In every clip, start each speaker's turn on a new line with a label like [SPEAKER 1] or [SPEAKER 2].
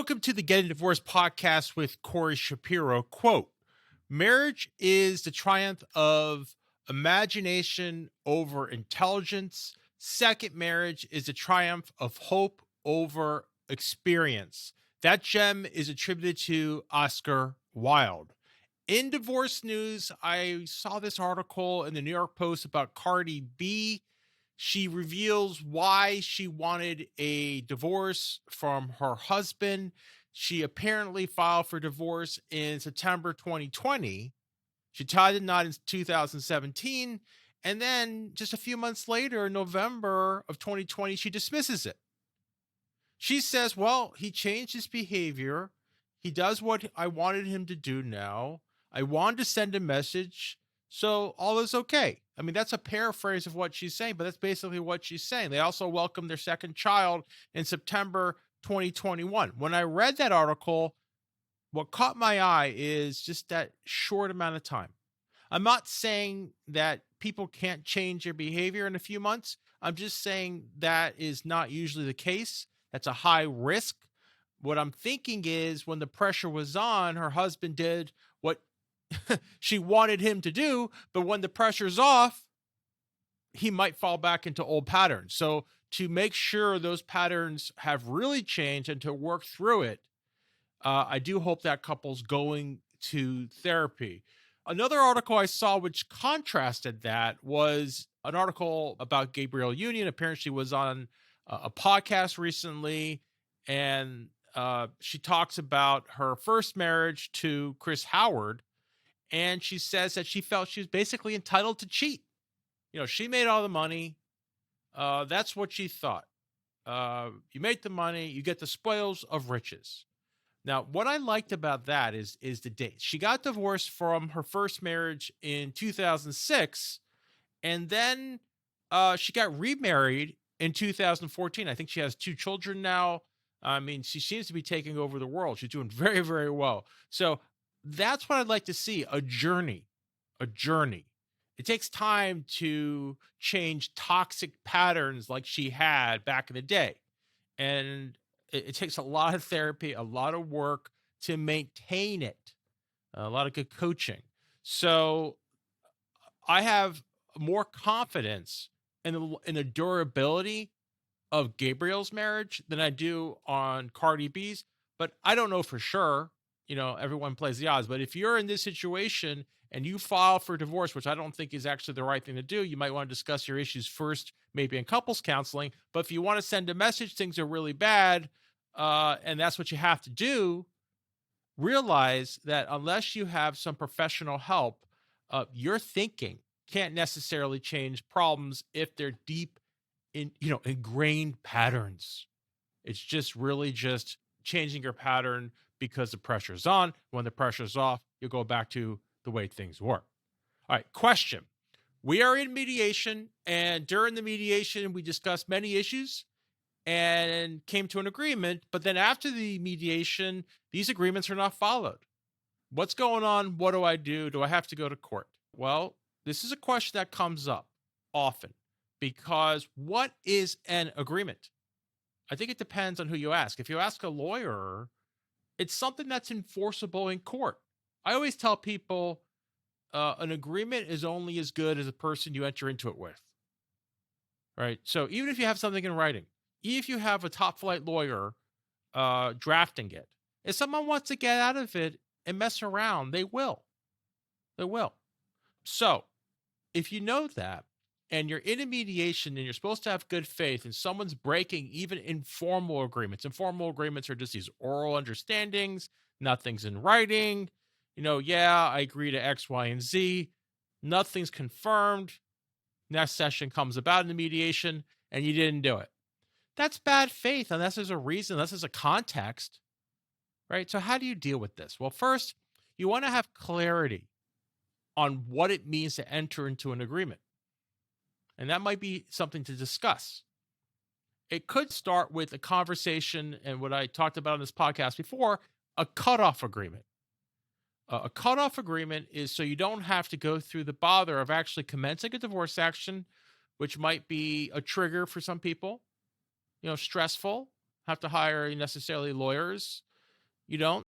[SPEAKER 1] Welcome to the Getting Divorced podcast with Corey Shapiro. Quote, marriage is the triumph of imagination over intelligence. Second marriage is the triumph of hope over experience. That gem is attributed to Oscar Wilde. In divorce news, I saw this article in the New York Post about Cardi B. She reveals why she wanted a divorce from her husband. She apparently filed for divorce in September 2020. She tied the knot in 2017. And then just a few months later, in November of 2020, she dismisses it. She says, well, he changed his behavior. He does what I wanted him to do now. I wanted to send a message. So all is okay. I mean, that's a paraphrase of what she's saying, but that's basically what she's saying. They also welcomed their second child in September 2021. When I read that article, what caught my eye is just that short amount of time. I'm not saying that people can't change their behavior in a few months. I'm just saying that is not usually the case. That's a high risk. What I'm thinking is when the pressure was on, her husband did what she wanted him to do, but when the pressure's off, he might fall back into old patterns. So to make sure those patterns have really changed and to work through it, I do hope that couple's going to therapy. Another article I saw which contrasted that was an article about Gabrielle Union. Apparently she was on a podcast recently, and she talks about her first marriage to Chris Howard. And she says that she felt she was basically entitled to cheat. You know, she made all the money. That's what she thought. You make the money, you get the spoils of riches. Now, what I liked about that is the date. She got divorced from her first marriage in 2006, and then she got remarried in 2014. I think she has 2 children now. I mean, she seems to be taking over the world. She's doing very, very well. So that's what I'd like to see, a journey. It takes time to change toxic patterns like she had back in the day. And it takes a lot of therapy, a lot of work to maintain it, a lot of good coaching. So I have more confidence in the durability of Gabriel's marriage than I do on Cardi B's, but I don't know for sure. You know, everyone plays the odds. But if you're in this situation and you file for divorce, which I don't think is actually the right thing to do, you might want to discuss your issues first, maybe in couples counseling. But if you want to send a message, things are really bad, and that's what you have to do, realize that unless you have some professional help, your thinking can't necessarily change problems if they're deep in, ingrained patterns. It's just really just changing your pattern because the pressure's on. When the pressure's off, you go back to the way things work. All right, question. We are in mediation, and during the mediation, we discussed many issues and came to an agreement. But then after the mediation, these agreements are not followed. What's going on? What do I do? Do I have to go to court? Well, this is a question that comes up often because what is an agreement? I think it depends on who you ask. If you ask a lawyer, it's something that's enforceable in court. I always tell people an agreement is only as good as the person you enter into it with, right? So even if you have something in writing, even if you have a top flight lawyer drafting it, if someone wants to get out of it and mess around, they will. They will. So if you know that, and you're in a mediation and you're supposed to have good faith and someone's breaking even informal agreements. Informal agreements are just these oral understandings. Nothing's in writing. Yeah, I agree to X, Y, and Z. Nothing's confirmed. Next session comes about in the mediation and you didn't do it. That's bad faith unless there's a reason, unless there's a context, right? So how do you deal with this? Well, first, you want to have clarity on what it means to enter into an agreement. And that might be something to discuss. It could start with a conversation and what I talked about on this podcast before, a cutoff agreement. A cutoff agreement is so you don't have to go through the bother of actually commencing a divorce action, which might be a trigger for some people, stressful, have to hire necessarily lawyers. You don't.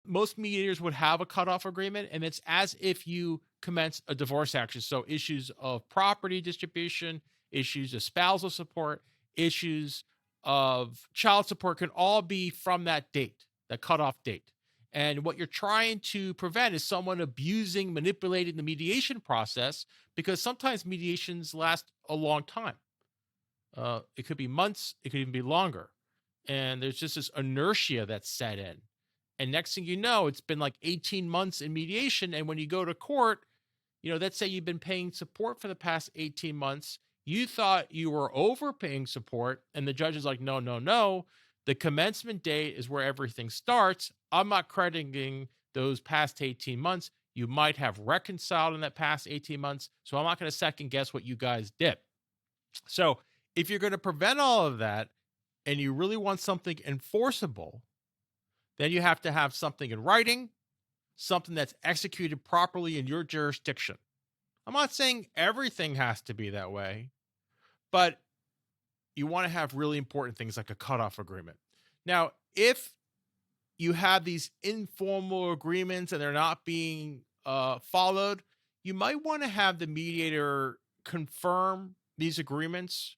[SPEAKER 1] Most mediators would have a cutoff agreement, and it's as if you commence a divorce action. So issues of property distribution, issues of spousal support, issues of child support can all be from that date, that cutoff date. And what you're trying to prevent is someone abusing, manipulating the mediation process, because sometimes mediations last a long time. It could be months, it could even be longer. And there's just this inertia that's set in. And next thing you know, it's been like 18 months in mediation. And when you go to court, let's say you've been paying support for the past 18 months. You thought you were overpaying support. And the judge is like, no, no, no. The commencement date is where everything starts. I'm not crediting those past 18 months. You might have reconciled in that past 18 months. So I'm not going to second guess what you guys did. So if you're going to prevent all of that and you really want something enforceable, then you have to have something in writing, something that's executed properly in your jurisdiction. I'm not saying everything has to be that way, but you want to have really important things like a cutoff agreement. Now, if you have these informal agreements and they're not being followed, you might want to have the mediator confirm these agreements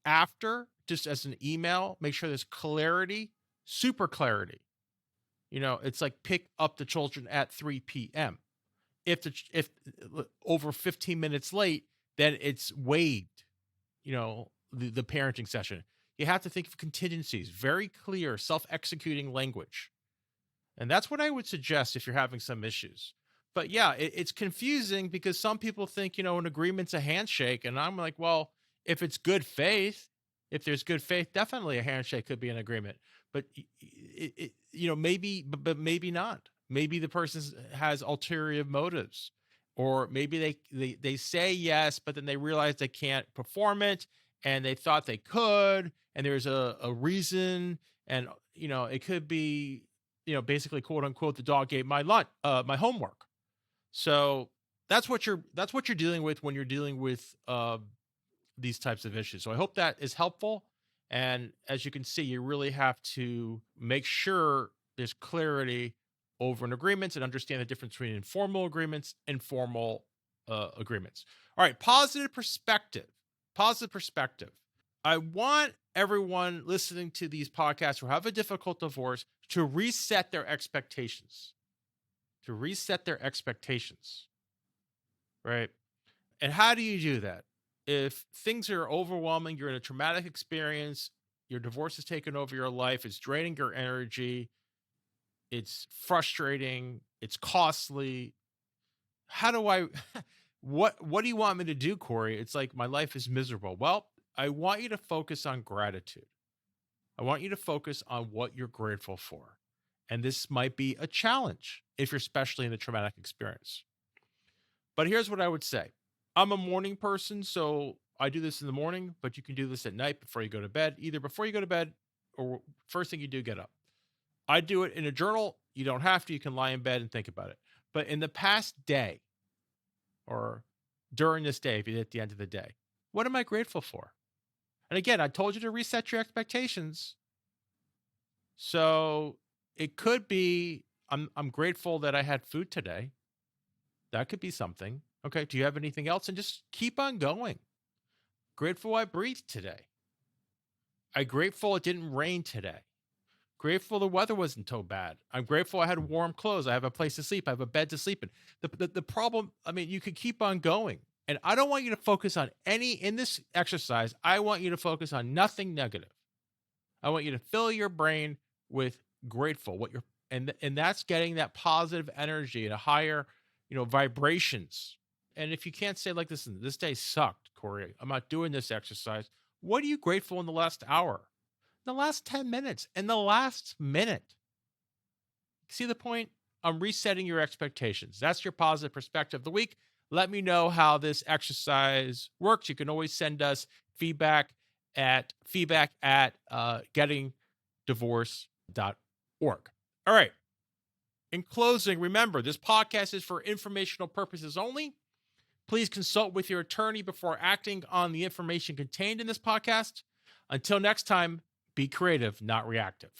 [SPEAKER 1] after, just as an email. Make sure there's clarity, super clarity. It's like pick up the children at 3 p.m. If over 15 minutes late, then it's waived, the parenting session. You have to think of contingencies, very clear, self-executing language. And that's what I would suggest if you're having some issues. But yeah, it's confusing because some people think, an agreement's a handshake. And I'm like, well, if it's good faith, if there's good faith, definitely a handshake could be an agreement. But maybe, but maybe not. Maybe the person has ulterior motives, or maybe they say yes, but then they realize they can't perform it, and they thought they could, and there's a reason, and it could be basically, quote unquote, the dog ate my my homework. So that's what you're dealing with when you're dealing with these types of issues. So I hope that is helpful. And as you can see, you really have to make sure there's clarity over an agreement and understand the difference between informal agreements and formal agreements. All right, positive perspective. Positive perspective. I want everyone listening to these podcasts who have a difficult divorce to reset their expectations. To reset their expectations, right? And how do you do that? If things are overwhelming, you're in a traumatic experience, your divorce has taken over your life, it's draining your energy, it's frustrating, it's costly. How do I, what do you want me to do, Corey? It's like my life is miserable. Well, I want you to focus on gratitude. I want you to focus on what you're grateful for. And this might be a challenge if you're especially in a traumatic experience. But here's what I would say. I'm a morning person, so I do this in the morning, but you can do this at night before you go to bed, either before you go to bed or first thing you do, get up. I do it in a journal. You don't have to. You can lie in bed and think about it. But in the past day or during this day, if you're at the end of the day, what am I grateful for? And again, I told you to reset your expectations. So it could be, I'm grateful that I had food today. That could be something. Okay. Do you have anything else? And just keep on going. Grateful I breathed today. I'm grateful it didn't rain today. Grateful the weather wasn't so bad. I'm grateful I had warm clothes. I have a place to sleep. I have a bed to sleep in. The problem, you could keep on going. And I don't want you to focus on in this exercise, I want you to focus on nothing negative. I want you to fill your brain with grateful, and that's getting that positive energy and a higher, vibrations. And if you can't say like this day sucked, Corey, I'm not doing this exercise. What are you grateful in the last hour? In the last 10 minutes? In the last minute? See the point? I'm resetting your expectations. That's your positive perspective of the week. Let me know how this exercise works. You can always send us feedback at gettingdivorce.org. All right. In closing, remember, this podcast is for informational purposes only. Please consult with your attorney before acting on the information contained in this podcast. Until next time, be creative, not reactive.